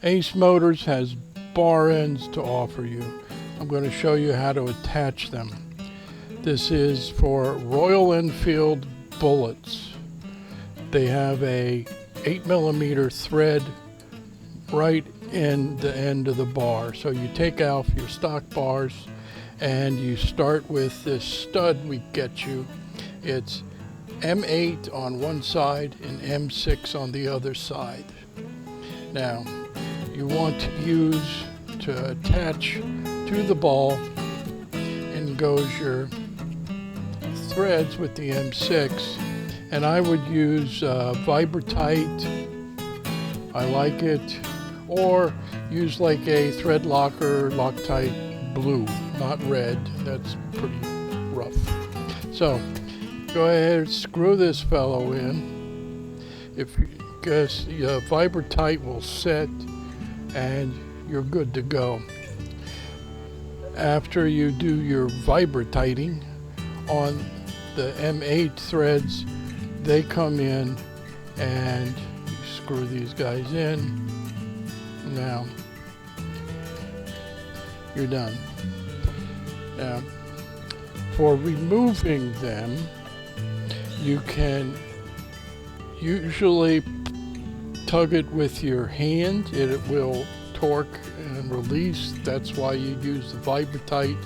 Ace Motors has bar ends to offer you. I'm going to show you how to attach them. This is for Royal Enfield Bullets. They have a 8mm thread right in the end of the bar. So you take off your stock bars and you start with this stud we get you. It's M8 on one side and M6 on the other side. Now, you want to use to attach to the ball, and goes your threads with the M6, and I would use Vibratite. I like it, or use like a thread locker, Loctite blue, not red. That's pretty rough. So go ahead, screw this fellow in. Because Vibratite will set and you're good to go. After you do your Vibratiting on the M8 threads, they come in and you screw these guys in. Now, you're done. Now, for removing them, you can usually tug it with your hand. It will torque and release. That's why you use the Vibratite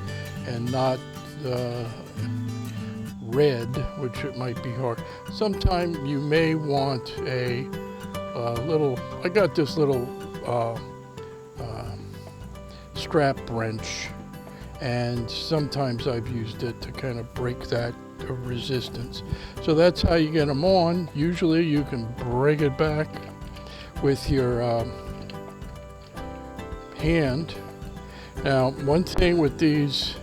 and not the red, which it might be hard. Sometime you may want a little, I got this little strap wrench, and sometimes I've used it to kind of break that resistance. So that's how you get them on. Usually you can break it back with your hand. Now, one thing with these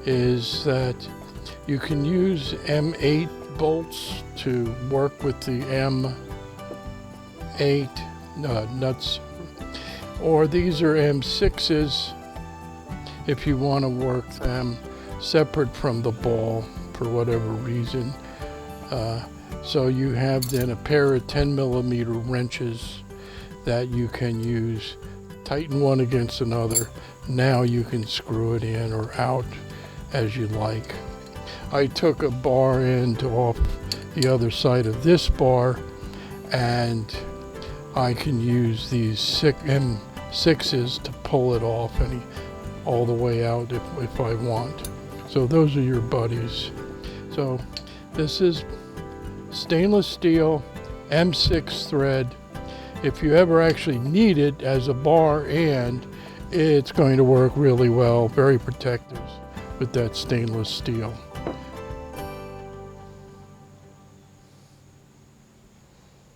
is that you can use M8 bolts to work with the M8 nuts, or these are M6s if you want to work them separate from the ball for whatever reason. So you have then a pair of 10mm wrenches that you can use. Tighten one against another. Now you can screw it in or out as you like. I took a bar end off the other side of this bar, and I can use these M6s to pull it off all the way out if I want. So those are your buddies. So this is stainless steel M6 thread. If you ever actually need it as a bar end, it's going to work really well, very protective with that stainless steel.